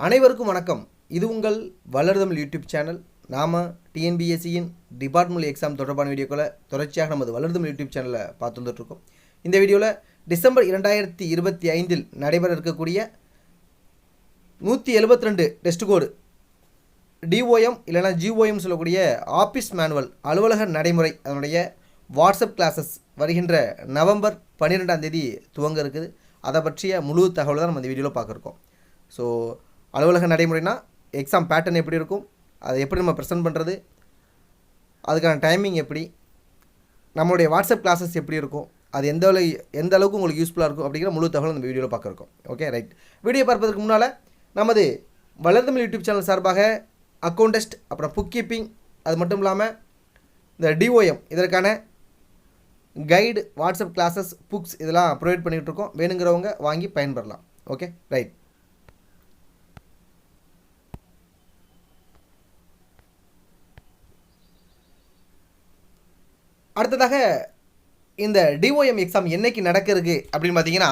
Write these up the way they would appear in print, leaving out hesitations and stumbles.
அனைவருக்கும் வணக்கம். இது உங்கள் வளர்தமிழ் யூடியூப் சேனல். நாம் டிஎன்பிஎஸ்சியின் டிபார்ட்மெண்ட் எக்ஸாம் தொடர்பான வீடியோக்களை தொடர்ச்சியாக நமது வளர்தமிழ் யூடியூப் சேனலில் பார்த்து வந்துட்டுருக்கோம். இந்த வீடியோவில் டிசம்பர் 2025 நடைபெற இருக்கக்கூடிய 172 டெஸ்ட் கோடு டிஓஎம் இல்லைனா ஜிஓஎம் சொல்லக்கூடிய ஆஃபீஸ் மேனுவல் அலுவலக நடைமுறை அதனுடைய வாட்ஸ்அப் கிளாஸஸ் வருகின்ற நவம்பர் 12 துவங்க இருக்குது. அதை பற்றிய முழு தகவல் தான் நம்ம இந்த வீடியோவில் பார்க்குறோம். ஸோ அலுவலக நடைமுறைனா எக்ஸாம் பேட்டர்ன் எப்படி இருக்கும், அதை எப்படி நம்ம ப்ரெசென்ட் பண்ணுறது, அதுக்கான டைமிங் எப்படி, நம்மளுடைய வாட்ஸ்அப் கிளாஸஸ் எப்படி இருக்கும், அது எந்த அளவுக்கு உங்களுக்கு யூஸ்ஃபுல்லாக இருக்கும் அப்படிங்கிற முழு தகவல் இந்த வீடியோவில் பார்க்குறோம். Okay right. வீடியோ பார்ப்பதற்கு முன்னால் நமது வளர்தமிழ் யூடியூப் சேனல் சார்பாக அக்கௌண்ட் டெஸ்ட், அப்புறம் புக் கீப்பிங், அது மட்டும் இல்லாமல் இந்த டிஓஎம் இதற்கான கைடு, வாட்ஸ்அப் கிளாஸஸ், புக்ஸ் இதெல்லாம் ப்ரொவைட் பண்ணிகிட்ருக்கோம். வேணுங்கிறவங்க வாங்கி பயன்பெறலாம். Okay right. அடுத்ததாக இந்த டிஓஎம் எக்ஸாம் என்றைக்கு நடக்க இருக்குது அப்படின்னு பார்த்தீங்கன்னா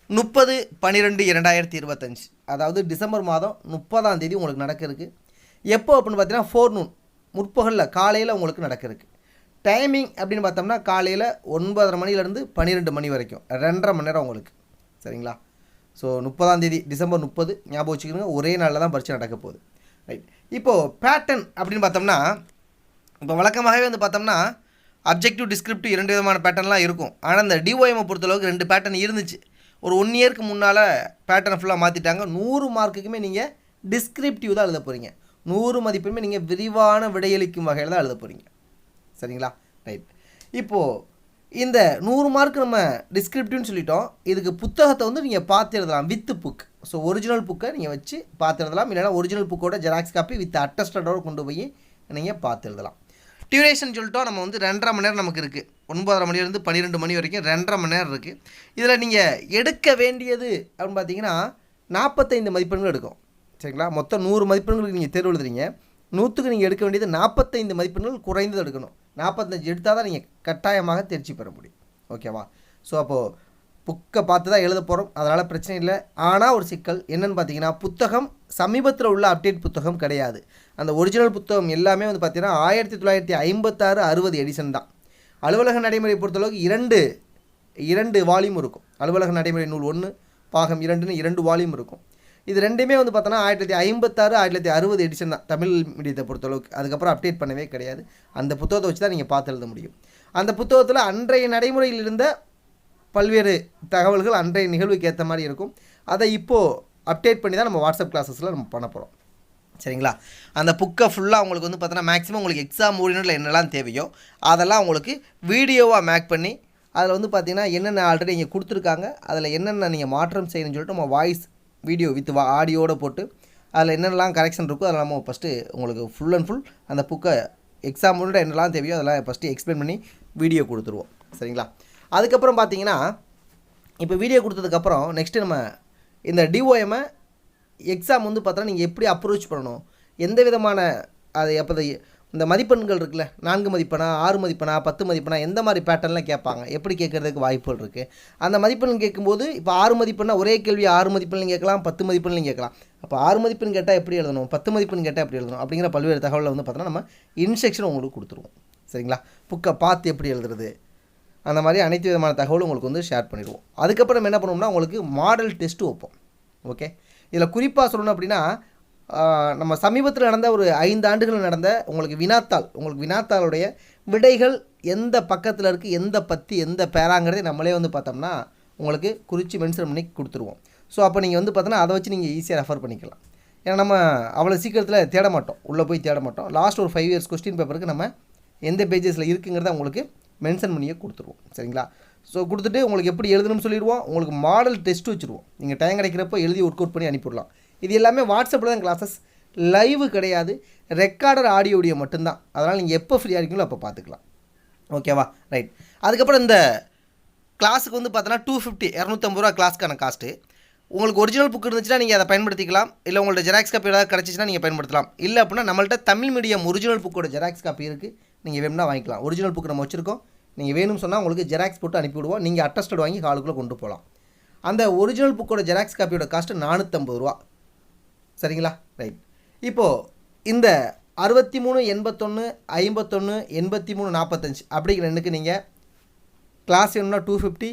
30/12/2025, அதாவது டிசம்பர் மாதம் 30 உங்களுக்கு நடக்க இருக்குது. எப்போ அப்படின்னு பார்த்தீங்கன்னா 4 noon முற்பகலில் காலையில் உங்களுக்கு நடக்க இருக்குது. டைமிங் அப்படின்னு பார்த்தோம்னா காலையில் 9:30 மணிலேருந்து 12 மணி வரைக்கும் 2.5 மணி நேரம் உங்களுக்கு. சரிங்களா? ஸோ 30 டிசம்பர் 30 ஞாபகம் வச்சுக்கோங்க. ஒரே நாளில் தான் பரீட்சை நடக்க போகுது. ரைட். இப்போது பேட்டர்ன் அப்படின்னு பார்த்தோம்னா இப்போ வழக்கமாகவே பார்த்தோம்னா அப்ஜெக்டிவ், டிஸ்கிரிப்டிவ் 2 விதமான பேட்டர்ன்லாம் இருக்கும். ஆனால் இந்த டிஓஎம்மை பொறுத்தளவுக்கு 2 பேட்டர்ன் இருந்துச்சு. ஒரு 1 இயருக்கு முன்னால் பேட்டர்னை ஃபுல்லாக மாற்றிட்டாங்க. 100 மார்க்குக்குமே நீங்கள் டிஸ்கிரிப்டிவ் தான் எழுத போகிறீங்க. 100 மதிப்பெண்மே நீங்கள் விரிவான விடையளிக்கும் வகையில் தான் எழுத போகிறீங்க. சரிங்களா? ரைட். இப்போது இந்த 100 மார்க் நம்ம டிஸ்கிரிப்டிவ்னு சொல்லிட்டோம். இதுக்கு புத்தகத்தை நீங்கள் பார்த்து எழுதலாம் வித் புக். ஸோ ஒரிஜினல் புக்கை நீங்கள் வச்சு பார்த்து எழுதலாம். இல்லைனா ஒரிஜினல் புக்கோட ஜெராக்ஸ் காப்பி வித் அட்டஸ்டடோடு கொண்டு போய் நீங்கள் பார்த்து எழுதலாம். டியூரேஷன் சொல்லிட்டோம். நம்ம 2.5 மணி நேரம் நமக்கு இருக்குது. 9:30 மணிலேருந்து 12 மணி வரைக்கும் 2.5 மணி நேரம் இருக்குது. இதில் நீங்கள் எடுக்க வேண்டியது அப்படின்னு பார்த்தீங்கன்னா 45 மதிப்பெண்கள் எடுக்கும். சரிங்களா? மொத்தம் 100 மதிப்பெண்களுக்கு நீங்கள் தேர்வு எழுதுறீங்க. 100க்கு நீங்கள் எடுக்க வேண்டியது 45 மதிப்பெண்கள் குறைந்தது எடுக்கணும். 45 எடுத்தால் தான் நீங்கள் கட்டாயமாக தேர்ச்சி பெற முடியும். ஓகேவா? ஸோ அப்போது புக்கை பார்த்து தான் எழுத போகிறோம். அதனால் பிரச்சனை இல்லை. ஆனால் ஒரு சிக்கல் என்னென்னு பார்த்தீங்கன்னா புத்தகம் சமீபத்தில் உள்ள அப்டேட் புத்தகம் கிடையாது. அந்த ஒரிஜினல் புத்தகம் எல்லாமே பார்த்தீங்கன்னா 1956-60 எடிஷன் தான். அலுவலக நடைமுறை பொறுத்தளவுக்கு இரண்டு வால்யூம் இருக்கும். அலுவலக நடைமுறை நூல் 1 பாகம் 2ன்னு 2 வால்யூம் இருக்கும். இது ரெண்டுமே பார்த்தோன்னா 1956-1960 எடிஷன் தான் தமிழ் மீடியத்தை பொறுத்தளவுக்கு. அதுக்கப்புறம் அப்டேட் பண்ணவே கிடையாது. அந்த புத்தகத்தை வச்சு தான் நீங்கள் பார்த்து எழுத முடியும். அந்த புத்தகத்தில் அன்றைய நடைமுறையில் இருந்த பல்வேறு தகவல்கள் அன்றைய நிகழ்வுக்கு ஏற்ற மாதிரி இருக்கும். அதை இப்போது அப்டேட் பண்ணி தான் நம்ம வாட்ஸ்அப் கிளாஸஸில் நம்ம பண்ண போகிறோம். சரிங்களா? அந்த புக்கை ஃபுல்லாக உங்களுக்கு பார்த்தோன்னா மேக்ஸிமம் உங்களுக்கு எக்ஸாம் ஓரியன்டில் என்னெல்லாம் தேவையோ அதெல்லாம் உங்களுக்கு வீடியோவாக மேக் பண்ணி அதில் பார்த்தீங்கன்னா என்னென்ன ஆல்ரெடி இங்கே கொடுத்துருக்காங்க, அதில் என்னென்ன நீங்கள் மாற்றம் செய்யணும்னு சொல்லிட்டு நம்ம வாய்ஸ் வீடியோ வித் ஆடியோடு போட்டு அதில் என்னென்னலாம் கரெக்ஷன் இருக்கோ அதில் நம்ம ஃபஸ்ட்டு உங்களுக்கு ஃபுல் அண்ட் ஃபுல் அந்த புக்கை எக்ஸாம் ஓரியன்டில் என்னெல்லாம் தேவையோ அதெல்லாம் ஃபஸ்ட்டு எக்ஸ்பிளைன் பண்ணி வீடியோ கொடுத்துருவோம். சரிங்களா? அதுக்கப்புறம் பார்த்தீங்கன்னா இப்போ வீடியோ கொடுத்ததுக்கப்புறம் நெக்ஸ்ட்டு நம்ம இந்த டிஓஎம்மை எக்ஸாம் பார்த்தோன்னா நீங்கள் எப்படி அப்ரோச் பண்ணணும், எந்த விதமான அது எப்போ இந்த மதிப்பெண்கள் இருக்குல்ல, 4 மதிப்பெண்ணா, 6 மதிப்பெண்ணா, 10 மதிப்பெண்ணா, எந்த மாதிரி பேட்டர்னில் கேட்பாங்க, எப்படி கேட்குறதுக்கு வாய்ப்புகள் இருக்குது. அந்த மதிப்பெண் கேட்கும்போது இப்போ 6 மதிப்பெண்ணா ஒரே கேள்வி 6 மதிப்பெண்லையும் கேட்கலாம், 10 மதிப்பெண்லையும் கேட்கலாம். அப்போ 6 மதிப்பெண் கேட்டால் எப்படி எழுதணும், 10 மதிப்பெண் கேட்டால் எப்படி எழுதணும் அப்படிங்கிற பல்வேறு தகவலை பார்த்தோன்னா நம்ம இன்ஸ்ட்ரக்ஷன் உங்களுக்கு கொடுத்துருவோம். சரிங்களா? புக்கை பார்த்து எப்படி எழுதுறது, அந்த மாதிரி அனைத்து விதமான தகவலும் உங்களுக்கு ஷேர் பண்ணிடுவோம். அதுக்கப்புறம் என்ன பண்ணுவோம்னா உங்களுக்கு மாடல் டெஸ்ட்டு வைப்போம். ஓகே. இதில் குறிப்பாக சொல்லணும் அப்படின்னா நம்ம சமீபத்தில் நடந்த ஒரு 5 ஆண்டுகள் நடந்த உங்களுக்கு வினாத்தாளுடைய விடைகள் எந்த பக்கத்தில் இருக்குது, எந்த பற்றி, எந்த பேராங்கிறதே நம்மளே பார்த்தோம்னா உங்களுக்கு குறித்து மென்ஷன் பண்ணி கொடுத்துருவோம். ஸோ அப்போ நீங்கள் பார்த்தோன்னா அதை வச்சு நீங்கள் ஈஸியாக ரெஃபர் பண்ணிக்கலாம். ஏன்னா நம்ம அவ்வளோ சீக்கிரத்தில் தேட மாட்டோம், உள்ளே போய் தேட மாட்டோம். லாஸ்ட் ஒரு 5 இயர்ஸ் கொஸ்டின் பேப்பருக்கு நம்ம எந்த பேஜஸில் இருக்குங்கிறத உங்களுக்கு மென்ஷன் பண்ணியே கொடுத்துருவோம். சரிங்களா? ஸோ கொடுத்துட்டு உங்களுக்கு எப்படி எழுதணும்னு சொல்லிடுவோம். உங்களுக்கு மாடல் டெஸ்ட்டு வச்சுருவோம். நீங்கள் டைம் கிடைக்கிறப்போ எழுதி ஒர்க் அவுட் பண்ணி அனுப்பிவிடலாம். இது எல்லாமே வாட்ஸ்அப்பில் தான் கிளாஸஸ், லைவு கிடையாது, ரெக்கார்டர் ஆடியோ மட்டும்தான். அதனால் நீங்கள் எப்போ ஃப்ரீயாக இருக்கீங்களோ அப்போ பார்த்துக்கலாம். ஓகேவா? ரைட். அதுக்கப்புறம் இந்த கிளாஸுக்கு பார்த்தோன்னா 250 ரூபா கிளாஸ்க்கான காஸ்ட்டு. உங்களுக்கு ஒரிஜினல் புக் இருந்துச்சுன்னா நீங்கள் அதை பயன்படுத்திக்கலாம். இல்லை உங்கள்ட்ட ஜெராக்ஸ் காப்பி ஏதாவது கிடச்சிச்சின்னா நீங்கள் பயன்படுத்தலாம். இல்லை அப்படின்னா நம்மள்ட்ட தமிழ் மீடியம் ஒரிஜினல் புக்கோட ஜெராக்ஸ் காப்பி இருக்குது, நீங்கள் வேணும்னா வாங்கிக்கலாம். ஒரிஜினல் புக் நம்ம வச்சுருக்கோம். நீங்கள் வேணும்னு சொன்னால் உங்களுக்கு ஜெராக்ஸ் போட்டு அனுப்பிவிடுவோம். நீங்கள் அட்டஸ்டட் வாங்கி ஹாலுக்குள்ளே கொண்டு போகலாம். அந்த ஒரிஜினல் புக்கோட ஜெராக்ஸ் காப்பியோட காஸ்ட்டு 450 ரூபா. சரிங்களா? ரைட். இப்போது இந்த 63 81 51 83 45 அப்படிங்கிற எண்ணுக்கு நீங்கள் கிளாஸ் வேணும்னா 250,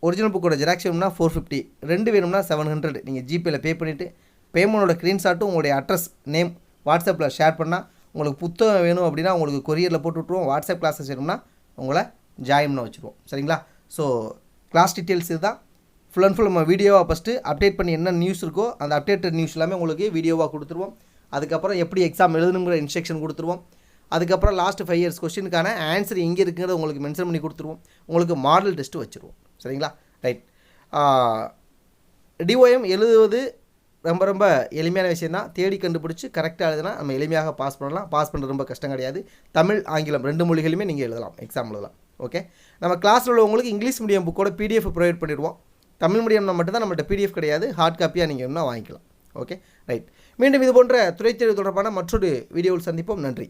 ஒரிஜினல் புக்கோட ஜெராக்ஸ் வேணும்னா 450, ரெண்டு வேணும்னா 700 நீங்கள் ஜிபேயில் பே பண்ணிவிட்டு பேமெண்ட்டோட ஸ்க்ரீன்ஷாட்டும் உங்களுடைய அட்ரஸ் நேம் வாட்ஸ்அப்பில் ஷேர் பண்ணால் உங்களுக்கு புத்தகம் வேணும் அப்படின்னா உங்களுக்கு கொரியரில் போட்டு விட்ருவோம். வாட்ஸ்அப் கிளாஸஸ் வேணும்னா உங்களை ஜாயின் பண்ண வச்சுருவோம். சரிங்களா? ஸோ கிளாஸ் டீட்டெயில்ஸ் இதுதான். ஃபுல் அண்ட் ஃபுல் நம்ம வீடியோவாக ஃபஸ்ட்டு அப்டேட் பண்ணி என்ன நியூஸ் இருக்கோ அந்த அப்டேட்டட் நியூஸ் எல்லாமே உங்களுக்கு வீடியோவாக கொடுத்துருவோம். அதுக்கப்புறம் எப்படி எக்ஸாம் எழுதணுங்கிற இன்ஸ்ட்ரக்ஷன் கொடுத்துருவோம். அதுக்கப்புறம் லாஸ்ட் 5 இயர்ஸ் கொஸ்டினுக்கான ஆன்சர் எங்கே இருக்குங்கிறத உங்களுக்கு மென்ஷன் பண்ணி கொடுத்துருவோம். உங்களுக்கு மாடல் டெஸ்ட்டு வச்சுருவோம். சரிங்களா? ரைட். டிஓஎம் எழுதுவது ரொம்ப ரொம்ப எளிமையான விஷயம் தான். தேடி கண்டுபிடிச்சி கரெக்டாக எழுதுனா நம்ம எளிமையாக பாஸ் பண்ணலாம். பாஸ் பண்ணுறது ரொம்ப கஷ்டம் கிடையாது. தமிழ் ஆங்கிலம் 2 மொழிகளுமே நீங்கள் எழுதலாம், எக்ஸாம் எழுதலாம். ஓகே. நம்ம கிளாஸில் உள்ளவங்களுக்கு இங்கிலீஷ் மீடியம் புக்கோட பிடிஎஃப் ப்ரொவைட் பண்ணிடுவோம். தமிழ் மீடியம்னா மட்டும்தான் நம்மள்ட்ட பிடிஎஃப் கிடையாது, ஹார்ட் காப்பியாக நீங்கள் வேணும்னா வாங்கிக்கலாம். Okay right. மீண்டும் இது போன்ற துறைத்தேர்வு தொடர்பான மற்றொரு வீடியோவில் சந்திப்போம். நன்றி.